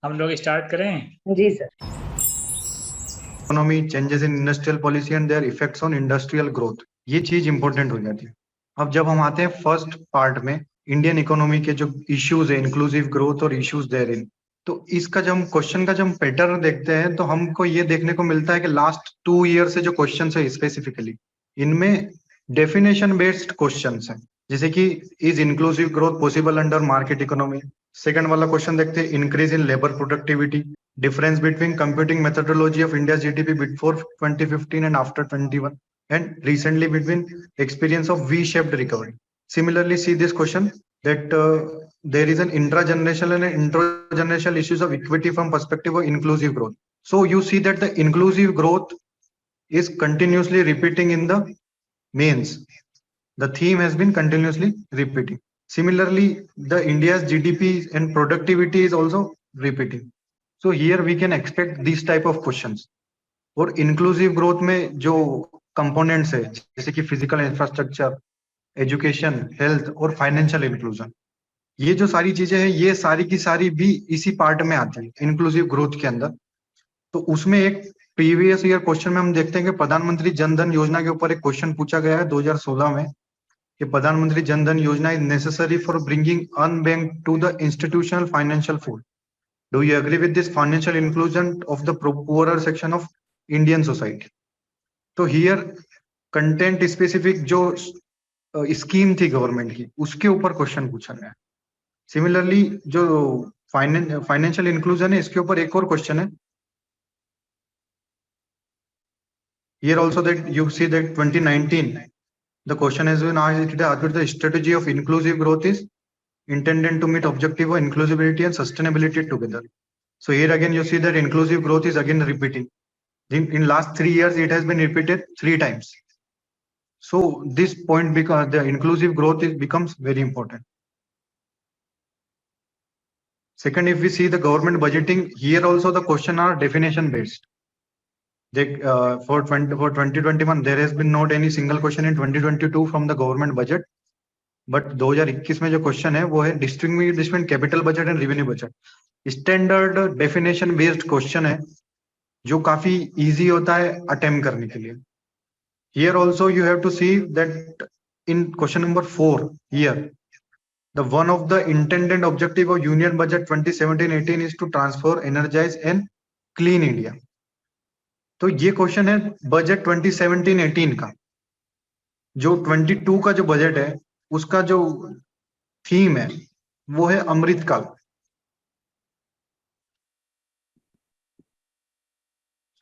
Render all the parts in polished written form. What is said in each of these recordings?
हम लोग स्टार्ट करें। जी sir. Economy changes in industrial policy and their effects on industrial growth, ये चीज इंपॉर्टेंट हो जाती है। अब जब हम आते हैं फर्स्ट पार्ट में, इंडियन इकोनॉमी के जो इश्यूज है, इंक्लूसिव ग्रोथ और इश्यूज देयर इन, तो इसका जब हम क्वेश्चन का जब हम पैटर्न देखते हैं तो हमको ये देखने को मिलता है कि लास्ट 2 ईयर से जो क्वेश्चन है स्पेसिफिकली, इनमें डेफिनेशन बेस्ड क्वेश्चन है। जैसे कि is inclusive growth possible under market economy. Second वाला क्वेश्चन देखते हैं, increase in labour productivity, difference between computing methodology of India's GDP before 2015 and after 21, and recently between experience of V-shaped recovery. Similarly, see this question that there is an intra-generational and intra-generational issues of equity from perspective of inclusive growth. So you see that the inclusive growth is continuously repeating in the mains. The theme has been continuously repeating. Similarly, the India's GDP and productivity is also repeating. So here we can expect these type of questions. और inclusive growth में जो components है, जैसे कि physical infrastructure, education, health और financial inclusion, ये जो सारी चीजें हैं, ये सारी की सारी भी इसी पार्ट में आती है इंक्लूसिव ग्रोथ के अंदर। तो उसमें एक प्रीवियस ईयर क्वेश्चन में हम देखते हैं कि प्रधानमंत्री जन धन योजना के ऊपर एक क्वेश्चन पूछा गया है 2016 में, कि प्रधानमंत्री Jan Dhan Yojana is necessary for bringing unbanked to the institutional financial fold. Do you agree with this financial inclusion of the poorer section of Indian society? तो here कंटेंट स्पेसिफिक जो स्कीम थी गवर्नमेंट की, उसके ऊपर क्वेश्चन पूछा गया है। सिमिलरली जो फाइनेंशियल इंक्लूजन है, इसके ऊपर एक और क्वेश्चन है। Here also that you see that 2019 the question has been asked, the strategy of inclusive growth is intended to meet objective of inclusivity and sustainability together. So here again you see that inclusive growth is again repeating. In last 3 years, it has been repeated 3 times. So this point, because the inclusive growth becomes very important. Second, if we see the government budgeting, here also the question are definition based. For 2021, there has been not any single question in 2022 from the government budget. But 2021 में जो question है वो है distribution capital budget and revenue budget. Standard definition based question है जो काफी easy होता है अटेम्प्ट करने के लिए। Here also you have to see that in question number 4 here, the one of the intended objective of Union Budget 2017-18 is to transfer, energize and clean India. तो ये क्वेश्चन है बजट 2017-18 का। जो 22 का जो बजट है, उसका जो थीम है वो है अमृतकाल।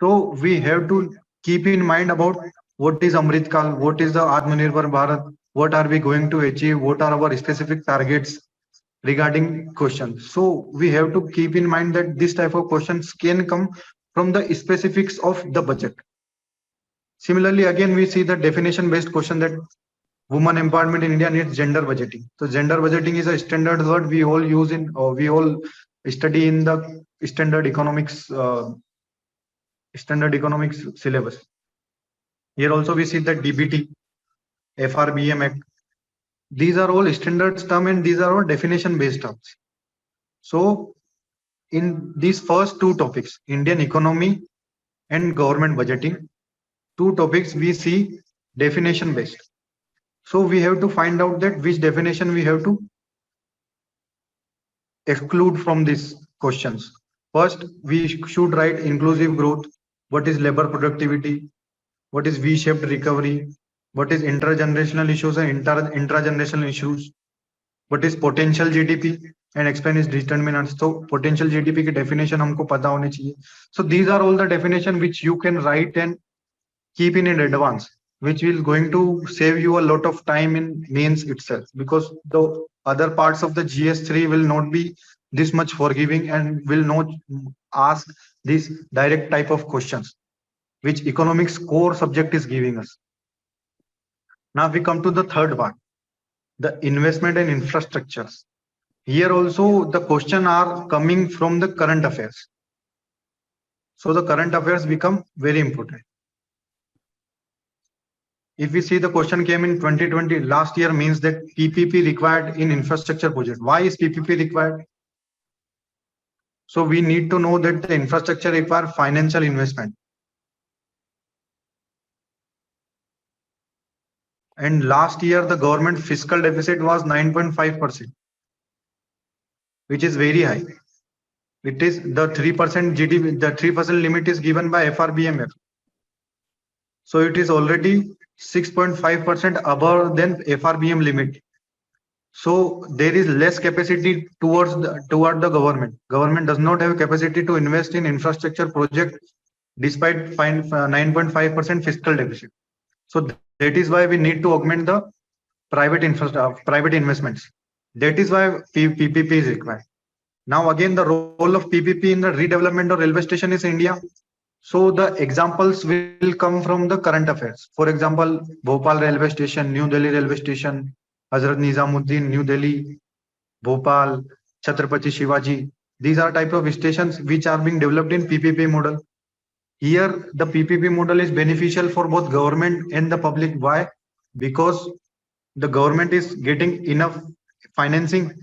So we have to keep in mind about what is Amritkal, what is the Atmanirbhar Bharat, what are we going to achieve, what are our specific targets regarding questions. So we have to keep in mind that this type of questions can come from the specifics of the budget. Similarly, again we see the definition based question that women empowerment in India needs gender budgeting. So gender budgeting is a standard word we all use in, we all study in the standard economics syllabus. Here also we see that DBT, FRBM Act. These are all standards term and these are all definition based terms. So in these first two topics, Indian economy and government budgeting, two topics we see definition based. So we have to find out that which definition we have to exclude from these questions. First, we should write inclusive growth. What is labor productivity? What is V-shaped recovery? What is intergenerational issues and intra-generational issues? What is potential GDP? And explain its determinants. So potential GDP की definition हमको पता होनी चाहिए. So these are all the definition which you can write and keep in advance, which will going to save you a lot of time in mains itself, because the other parts of the GS3 will not be this much forgiving and will not ask this direct type of questions which economics core subject is giving us. Now we come to the third part, the investment and infrastructures. Here also the question are coming from the current affairs. So the current affairs become very important. If we see the question came in 2020, last year, means that PPP required in infrastructure project. Why is PPP required? So we need to know that the infrastructure require financial investment. And last year, the government fiscal deficit was 9.5%, which is very high. It is the 3% GDP, the 3% limit is given by FRBMF. So it is already 6.5% above than FRBM limit. So there is less capacity toward the government. Government does not have capacity to invest in infrastructure project despite 9.5% fiscal deficit. So that is why we need to augment the private investments. That is why PPP is required. Now again, the role of PPP in the redevelopment of railway station is India. So the examples will come from the current affairs. For example, Bhopal railway station, New Delhi railway station, Hazrat Nizamuddin, New Delhi, Bhopal, Chhatrapati Shivaji. These are type of stations which are being developed in PPP model. Here, the PPP model is beneficial for both government and the public. Why? Because the government is getting enough financing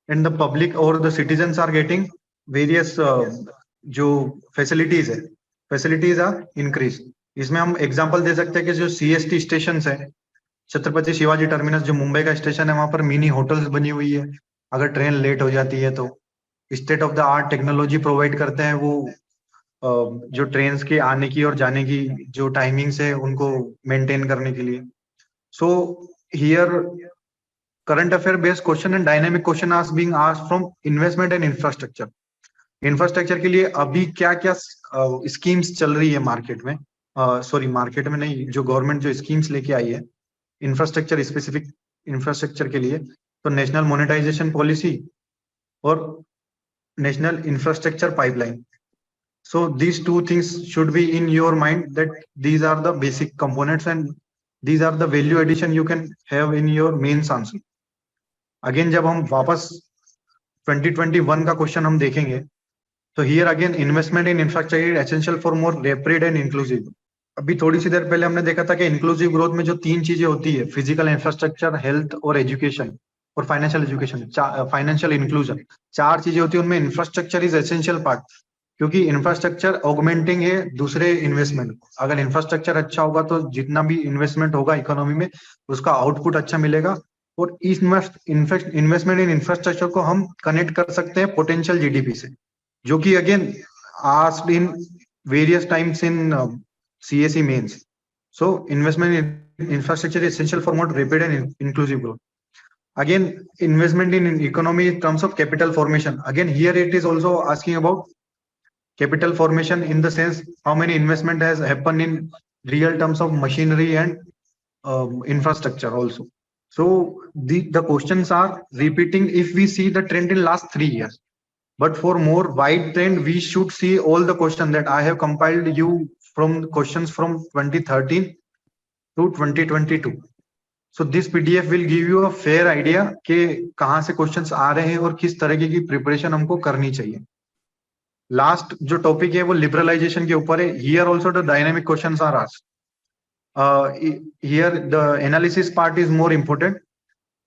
and the public or the citizens are getting various जो facilities है, facilities are increased. इसमें हम example दे सकते हैं कि जो CST station है, Chhatrapati Shivaji terminus जो मुंबई का स्टेशन है, वहां पर मिनी होटल्स बनी हुई है. अगर ट्रेन लेट हो जाती है तो state of the art technology provide करते हैं वो जो ट्रेन के आने की और जाने की जो टाइमिंग्स है उनको मेंटेन करने के लिए. So here current affair based question and dynamic question are being asked from investment and infrastructure. Infrastructure के लिए अभी क्या क्या स्कीम्स चल रही है मार्केट में, सॉरी मार्केट में नहीं, जो गवर्नमेंट जो स्कीम्स लेके आई है इंफ्रास्ट्रक्चर स्पेसिफिक इंफ्रास्ट्रक्चर के लिए, तो नेशनल मोनेटाइजेशन पॉलिसी और national infrastructure pipeline. So these two things should be in your mind, that these are the basic components and these are the value addition you can have in your mains answer. Again जब हम वापस 2021 का question हम देखेंगे तो here again investment in infrastructure is essential for more rapid and inclusive. अभी थोड़ी सी देर पहले हमने देखा था कि इंक्लूसिव ग्रोथ में जो तीन चीजें होती है, फिजिकल इंफ्रास्ट्रक्चर, हेल्थ और एजुकेशन और फाइनेंशियल एजुकेशन, फाइनेंशियल इंक्लूजन, चार चीजें होती है, उनमें इंफ्रास्ट्रक्चर इज एसेंशियल पार्ट. क्योंकि इंफ्रास्ट्रक्चर ऑगमेंटिंग है दूसरे इन्वेस्टमेंट. अगर इंफ्रास्ट्रक्चर अच्छा होगा तो जितना भी इन्वेस्टमेंट होगा इकोनॉमी में उसका आउटपुट अच्छा मिलेगा. और इन्वेस्टमेंट इन इंफ्रास्ट्रक्चर को हम कनेक्ट कर सकते हैं पोटेंशियल जीडीपी से, जो कि again asked in various times in CSE mains. So investment in infrastructure is essential for more rapid and inclusive growth. Again, investment in economy in terms of capital formation. Again, here it is also asking about capital formation in the sense how many investment has happened in real terms of machinery and infrastructure also. So the questions are repeating if we see the trend in last 3 years. But for more wide trend, we should see all the questions that I have compiled you from questions from 2013 to 2022. So this PDF will give you a fair idea कि कहाँ से questions आ रहे हैं और किस तरीके की preparation हमको करनी चाहिए. लास्ट जो टॉपिक है वो लिबरलाइजेशन के ऊपर है. Here also the dynamic questions are asked. Here the analysis part is more important.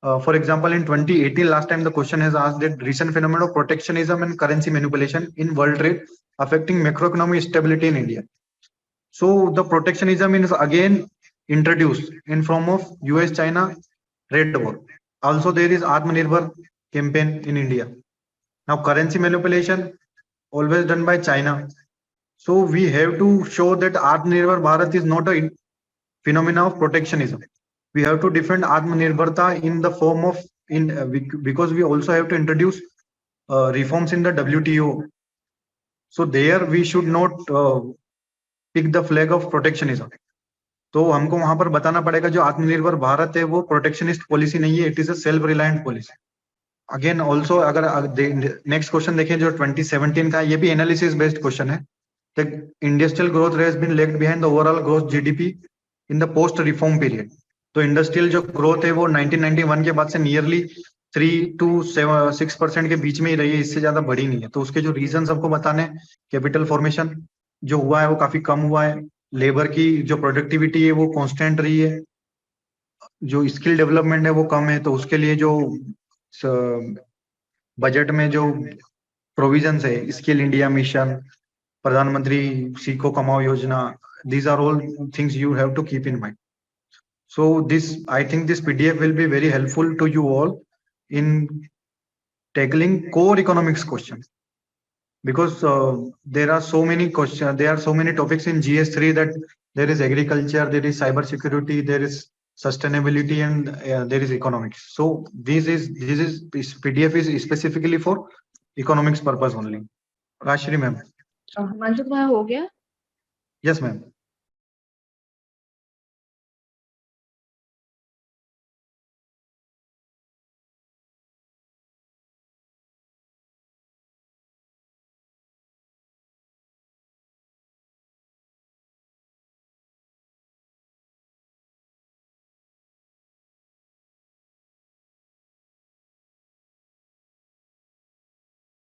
For example, in 2018, last time the question has asked that recent phenomenon of protectionism and currency manipulation in world trade affecting macroeconomic stability in India. So the protectionism is again introduced in form of US-China trade war. Also there is Atmanirbhar campaign in India. Now currency manipulation always done by China. So we have to show that Atmanirbhar Bharat is not a phenomena of protectionism. We have to defend Atmanirbharta in the form of because we also have to introduce reforms in the WTO. So there we should not pick the flag of protectionism. तो हमको वहां पर बताना पड़ेगा जो आत्मनिर्भर भारत है वो प्रोटेक्शनिस्ट पॉलिसी नहीं है, it is a self reliant policy. Again also अगर नेक्स्ट क्वेश्चन देखें जो 2017 का, ये भी एनालिसिस बेस्ड क्वेश्चन है. Industrial growth has been left behind the overall growth GDP in the post reform period. तो इंडस्ट्रियल जो ग्रोथ है वो 1991 के बाद से नियरली 3 to 6% के बीच में ही रही है, इससे ज्यादा बढ़ी नहीं है. तो उसके जो रीजन सबको बताने, कैपिटल फॉर्मेशन जो हुआ है वो काफी कम हुआ है, लेबर की जो प्रोडक्टिविटी है वो कांस्टेंट रही है, जो स्किल डेवलपमेंट है वो कम है. तो उसके लिए जो बजट में जो provisions है, स्किल इंडिया मिशन, प्रधानमंत्री सीखो कमाओ योजना, these are all things you have to keep in mind. So I think this PDF will be very helpful to you all in tackling core economics questions, because there are so many questions, there are so many topics in GS3 that there is agriculture, there is cyber security, there is sustainability, and there is economics. So this PDF is specifically for economics purpose only. Rashri ma'am. Manju भाई हो गया? Yes ma'am.